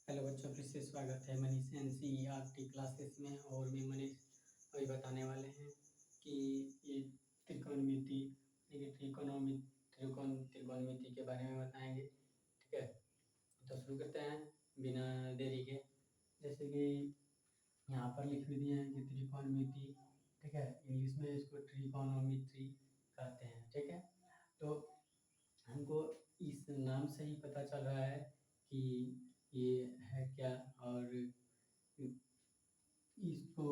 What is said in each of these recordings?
Hello बच्चों, फिर से स्वागत है मनीष एनसीईआरटी क्लासेस में। और मैं मनीष अभी बताने वाले हैं कि ये त्रिकोणमिति त्रिकोणमिति के बारे में बताएंगे। ठीक है, तो शुरू करते हैं बिना देरी के। जैसे कि यहाँ पर लिख भी दिए हैं कि त्रिकोणमिति, ठीक है, इंग्लिश में इसको ट्रिकोनोमेट्री कहते हैं। ठीक है, तो हमको इस नाम से ही पता चल रहा है कि ये है क्या, और इसको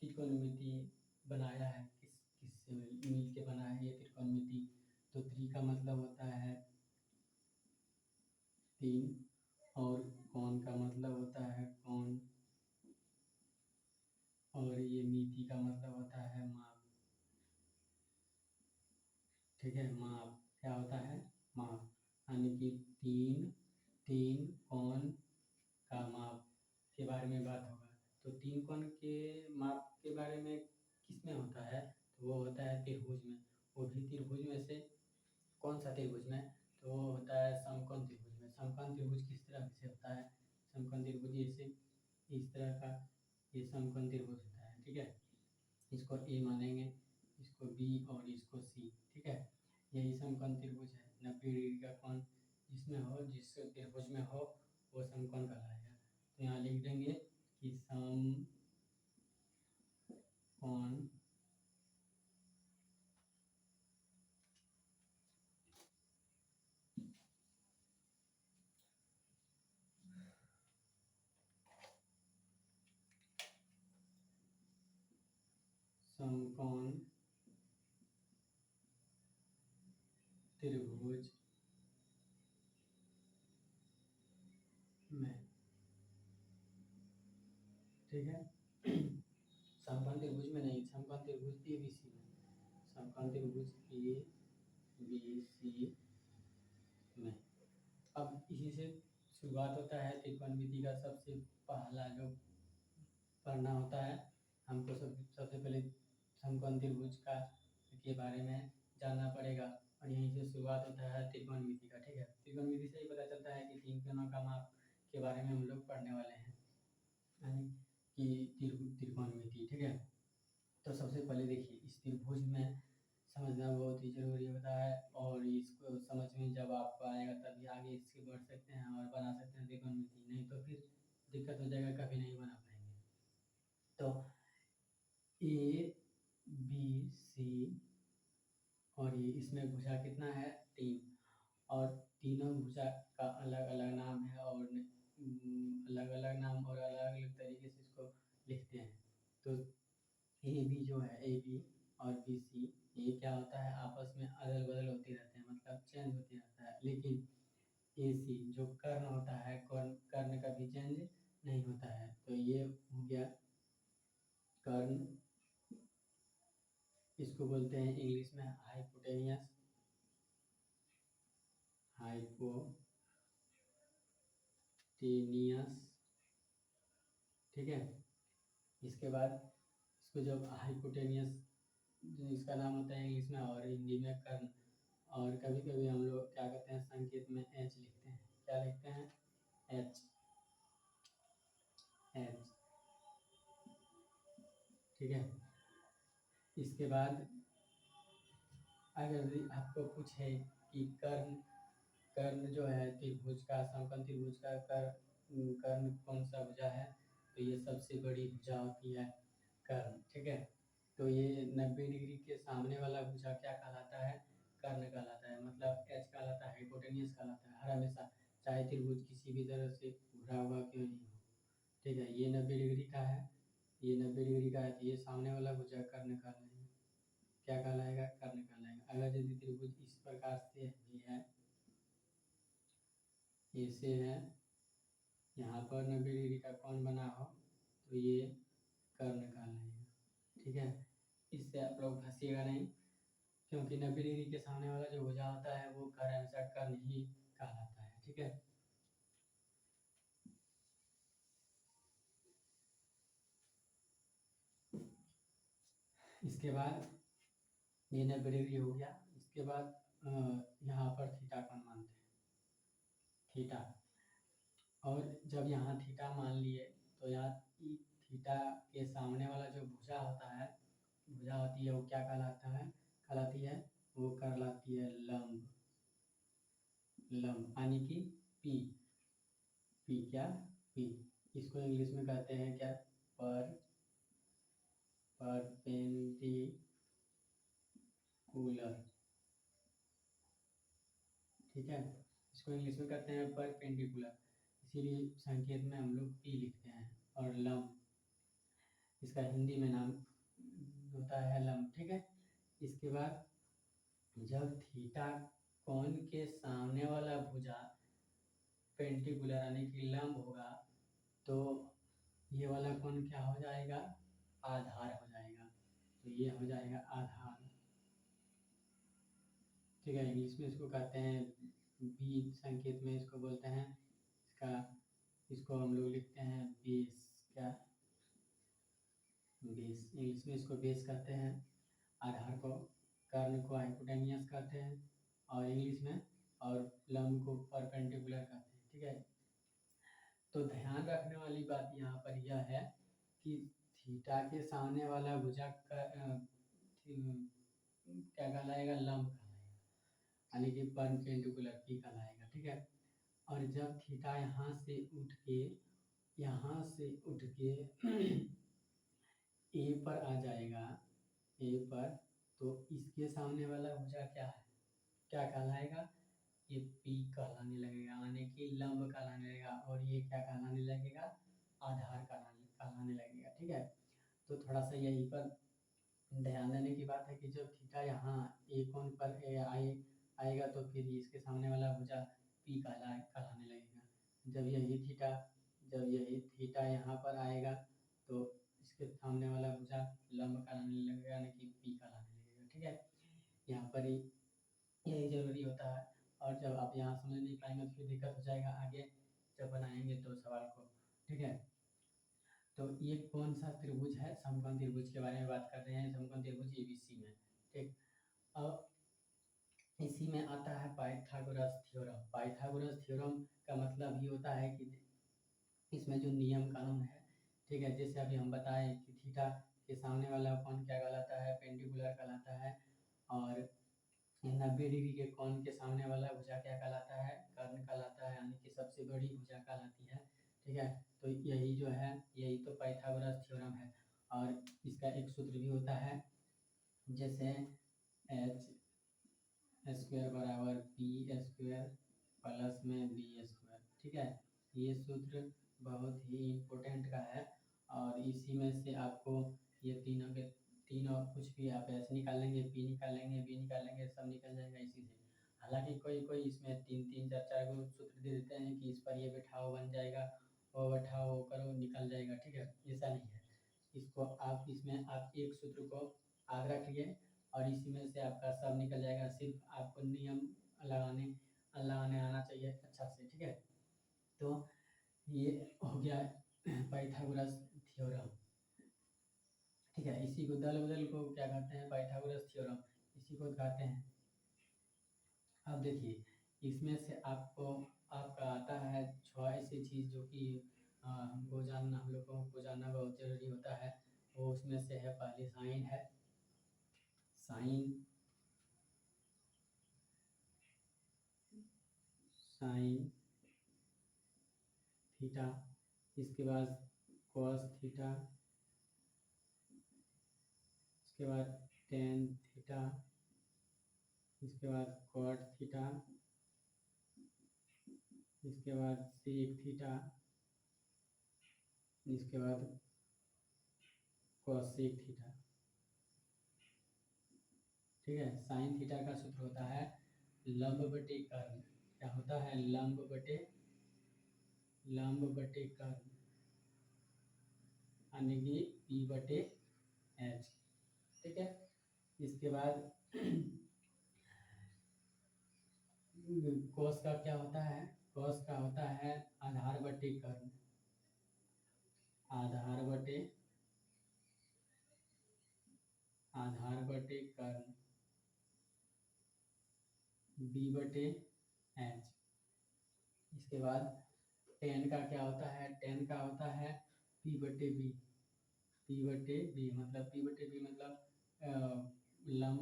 त्रिकोणमिति बनाया है किससे मिल के बना है ये त्रिकोणमिति। तो त्रि का मतलब होता है तीन, और कोण का मतलब होता है कोण, और ये मिति का मतलब होता है माप। ठीक है, माप क्या होता है? माप, यानी कि तीन कोण का माप के बारे में बात होगा। तो तीन कोण के माप के बारे में किसमें होता है? तो वो होता है त्रिभुज में। वो भी त्रिभुज में से कौन सा त्रिभुज में? तो वो होता है समकोण त्रिभुज में। समकोण त्रिभुज किस तरह से होता है? समकोण त्रिभुज जैसे इस तरह का ये समकोण त्रिभुज होता है। ठीक है, इसको ए मानेंगे, इसको बी और इसको सी। ठीक है, यही समकोण त्रिभुज है। 90 डिग्री का कोण जिसमें हो, जिस त्रिभुज में हो, वो समकोण कहलाएगा। तो यहाँ लिख देंगे कि समकोण समकोण त्रिभुज में। ठीक है, समकोण त्रिभुज में नहीं, समकोण त्रिभुज एबीसी में। समकोण त्रिभुज एबीसी में। अब इसी से शुरुआत होता है त्रिकोणमिति का। सबसे पहला जो पढ़ना होता है हमको, सबसे पहले समकोण त्रिभुज का के बारे में जानना पड़ेगा, और यहीं से शुरुआत होता है त्रिकोणमिति का। ठीक है, त्रिकोणमिति से ही पता चलता है कि तीन कोणों का माप के बारे में हम लोग पढ़ने वाले हैं, यानी कि त्रिकोणमिति। ठीक है, तो सबसे पहले देखिए, इस त्रिभुज में समझना बहुत ही जरूरी होता है, और इसको समझ में जब आपको आएगा तभी आगे इससे बढ़ सकते हैं और बना सकते हैं त्रिकोणमिति। नहीं तो फिर दिक्कत हो जाएगा, कभी नहीं बना पाएंगे। तो ए बी सी, और ये इसमें भुजा कितना है? 3, और तीनों भुजा का अलग अलग नाम है, और अलग अलग नाम और अलग अलग तरीके से इसको लिखते हैं। तो ए बी जो है, ए बी और बी सी, ये क्या होता है? आपस में अदल बदल होते रहते हैं, मतलब चेंज होते रहता है। लेकिन ए सी जो कर्ण होता है, कर्ण कभी चेंज नहीं होता है। तो ये हो गया कर्ण, इसको बोलते हैं इंग्लिश में हाइपोटेनियस, हाइपोटेनियस। ठीक है, इसके बाद इसको जब हाइपोटेनियस, इसका नाम होता है इंग्लिश में और हिंदी में कर्ण। और कभी कभी हम लोग क्या कहते हैं, संकेत में एच लिखते हैं। क्या लिखते हैं? H, H. ठीक है, इसके बाद अगर आपको पूछे कि कर्ण कर्ण जो है त्रिभुज का, समकोण त्रिभुज का कर्ण कौन सा भुजा है? तो ये सबसे बड़ी भुजा होती है कर्ण। ठीक है, तो ये 90 डिग्री के सामने वाला भुजा क्या कहलाता है? कर्ण कहलाता है, मतलब एच कहलाता है, हाइपोटेनियस कहलाता है हर हमेशा, चाहे त्रिभुज किसी भी तरह से घुरा हुआ क्यों नहीं हो। ठीक है, ये 90 डिग्री का है, ये 90 डिग्री का है, तो ये सामने वाला भुजा कर्ण कहलाएगा। क्या कहलाएगा? कर्ण कहलाएगा। अगर यदि त्रिभुज इस प्रकार से भी है, ऐसे है, यहाँ पर 90 डिग्री का कोण बना हो, तो ये कर्ण कहलाएगा। ठीक है, इससे आप लोग फंसिएगा नहीं, क्योंकि 90 डिग्री के सामने वाला जो भुजा होता है वो हर हमेशा कर्ण ही कहलाता है। ठीक है, इसके बाद ये 90 डिग्री हो गया। इसके बाद यहाँ पर थीटा कोण मानते हैं, थीटा। और जब यहाँ थीटा मान लिए तो यहाँ थीटा के सामने वाला जो भुजा होता है, भुजा होती है, वो क्या कहलाती है, वो कहलाती है लंब। लंब यानी कि पी। क्या? पी। इसको इंग्लिश में कहते हैं क्या? परपेंडिकुलर। ठीक है, इसको इंग्लिश में कहते हैं परपेंडिकुलर, इसीलिए संकेत में हम लोग पी लिखते हैं। और लंब, इसका हिंदी में नाम होता है लंब। ठीक है, इसके बाद जब थीटा कोण के सामने वाला भुजा पेंटिकुलर यानी कि लंब होगा तो ये वाला कोण क्या हो जाएगा? आधार हो जाएगा। तो ये हो जाएगा आधार। ठीक है, इंग्लिश में इसको कहते हैं बी, संकेत में इसको बोलते हैं इसको हम लोग लिखते हैं बेस। क्या? बेस। इंग्लिश में इसको बेस कहते हैं। आधार को, कर्ण को हाइपोटेनियस कहते हैं और इंग्लिश में, और लंब को परपेंडिकुलर कहते हैं। ठीक है, तो ध्यान रखने वाली बात यहाँ पर यह है कि थीटा के सामने वाला भुजा क्या कहलाएगा? लंब कहलाएगा, यानी कि परपेंडिकुलर पी कहलाएगा। ठीक है, और जब थीटा यहाँ से उठ के ए पर आ जाएगा, ए पर, तो इसके सामने वाला भुजा क्या कहलाएगा? ये पी कहलाने लगेगा, यानी कि लंब कहलाने लगेगा। और ये क्या कहलाने लगेगा? आधार कहलाने लगेगा। ठीक है, तो थोड़ा सा यहीं पर ध्यान देने की बात है कि जब थीटा यहाँ ए कोण पर आएगा तो फिर इसके सामने वाला भुजा पी कहलाने लगेगा। जब यही थीटा यहाँ पर आएगा तो इसके सामने वाला भुजा लंब कहलाने लगेगा, यानी कि पी कहलाने लगेगा। ठीक है, यहाँ पर यही जरूरी होता है। और जब आप यहाँ समझ नहीं पाएंगे तो फिर दिक्कत हो जाएगा आगे जब बनाएंगे तो सवाल को। ठीक है, तो ये कौन सा त्रिभुज है? समकोण त्रिभुज के बारे में बात कर रहे हैं, समकोण त्रिभुज एबीसी में। ठीक, अब इसी में आता है पाइथागोरस थ्योरम। पाइथागोरस थ्योरम का मतलब ये होता है कि इसमें जो नियम कानून है, ठीक है, जैसे अभी हम बताएं कि थीटा के सामने वाला कोण क्या कहलाता है? पेंडिकुलर कहलाता है। और 90 डिग्री के कोण के सामने वाला भुजा क्या कहलाता है? कर्ण कहलाता है, यानी कि सबसे बड़ी भुजा कहलाती है। ठीक है, तो यही तो पाइथागोरस थ्योरम है। और इसका एक सूत्र भी होता है, जैसे एच स्क्वायर बराबर पी स्क्वायर प्लस में बी स्क्वायर। ठीक है, ये सूत्र बहुत ही इम्पोर्टेंट का है। और इसी में से आपको ये तीनों कुछ भी आप ऐसे निकालेंगे, पी निकालेंगे, बी निकालेंगे, सब निकल जाएगा इसी से। हालांकि कोई इसमें तीन चार गो सूत्र दे देते हैं कि इस पर ये बैठाओ बन जाएगा, वो बैठाओ वो करो निकल जाएगा। ठीक है, ऐसा नहीं है। इसमें आप एक सूत्र को आगे रखिए और इसी में से आपका सब निकल जाएगा। सिर्फ आपको नियम लगाने आना चाहिए अच्छा से। ठीक है, तो ये हो गया पाइथागोरस थ्योरम। ठीक है, इसी को दल बदल को क्या कहते हैं? पाइथागोरस थ्योरम, इसी को कहते हैं। अब देखिए, इसमें से आपका आता है 6 ऐसी चीज़ जो कि हम लोगों को जानना बहुत जरूरी होता है। वो उसमें से है, पहले साइन है, साइन थीटा, इसके बाद कॉस थीटा, इसके बाद टेन थीटा, इसके बाद कॉट थीटा, इसके बाद सेक थीटा, इसके बाद कॉसेक थीटा। ठीक है, साइन थीटा का सूत्र होता है लंब बटे कर्ण। क्या होता है? लंब बटे कर्ण, यानी कि पी बटे एच। ठीक है, इसके बाद कॉस का क्या होता है? कॉस का होता है आधार बटे कर्ण, आधार बटे कर्ण, बी बटे एच। इसके बाद टेन का क्या होता है, टेन का होता है पी बटे बी, पी बटे बी मतलब पी बटे बी मतलब लंब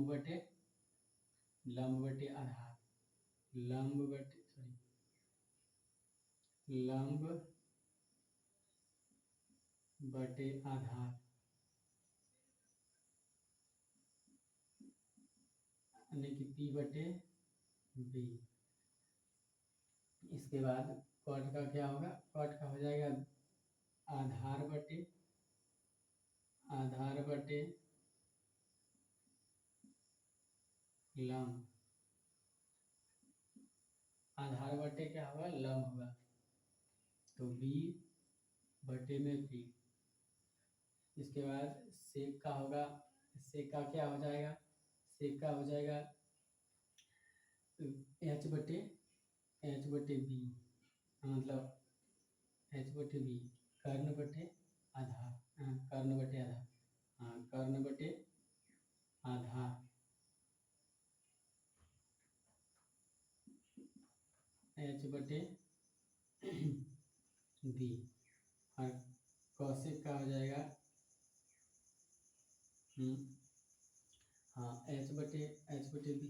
बटे आधार, लंब बटे लंब बटे आधार, यानी कि पी बटे बी। इसके बाद कॉट का क्या होगा, कॉट का हो जाएगा आधार बटे लंब, आधार बटे क्या होगा, लंब होगा, तो बी बटे में पी। इसके बाद सेक का होगा, सेक का क्या हो जाएगा, सेक का हो जाएगा एच बटे बी, मतलब एच बटे बी, कर्ण बटे आधार, कर्ण बटे आधार, हाँ कर्ण बटे आधार, एच बटे बी। और कौशिक का हो जाएगा हाँ एच बटे बी,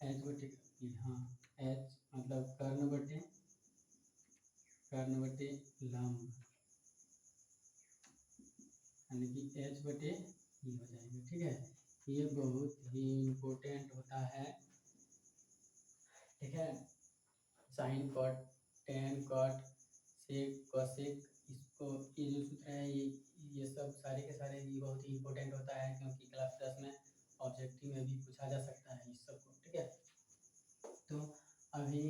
एच बटे बी, हाँ एच मतलब कर्ण बटे लंब, यानी कि एच बटे ई हो जाएगा। ठीक है, ये बहुत ही इम्पोर्टेंट होता है। ठीक है, sine cot, tan cot, sec cosec, इसको ये जो सूत्र है ये सब सारे के सारे ये बहुत ही इम्पोर्टेंट होता है, क्योंकि क्लास 10 में ऑब्जेक्टिव में भी पूछा जा सकता है इस सब को। ठीक है, तो अभी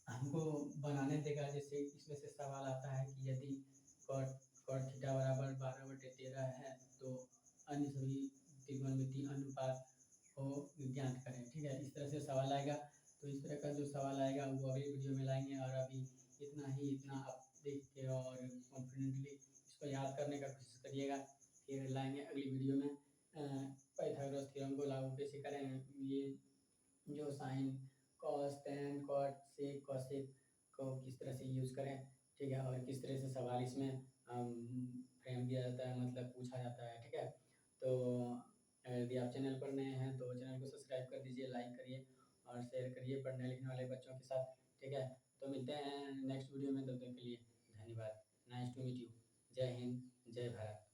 हमको बनाने देगा, जैसे इसमें से सवाल आता है कि यदि कॉट थीटा बराबर 12/13 है तो अन्य सभी त्रिकोणमितीय अनुपात को ज्ञात करें। ठीक है, इस तरह से सवाल आएगा, तो इस तरह का जो सवाल आएगा वो अगली वीडियो में लाएंगे। और अभी इतना आप देख के और कॉन्फिडेंटली इसको याद करने का कोशिश करिएगा, फिर लाएंगे अगली वीडियो में पाइथागोरस थ्योरम को लागू कैसे करें, ये जो sine cos tan cot sec cosec को किस तरह से यूज़ करें। ठीक है, और किस तरह से सवाल इसमें फ्रेम किया जाता है, मतलब पूछा जाता है। ठीक है, तो यदि आप चैनल पर नए हैं तो चैनल को सब्सक्राइब कर दीजिए, लाइक करिए और शेयर करिए पढ़ने लिखने वाले बच्चों के साथ। ठीक है, तो मिलते हैं नेक्स्ट वीडियो में, तब तक के लिए धन्यवाद। Nice to meet you. जय हिंद, जय भारत।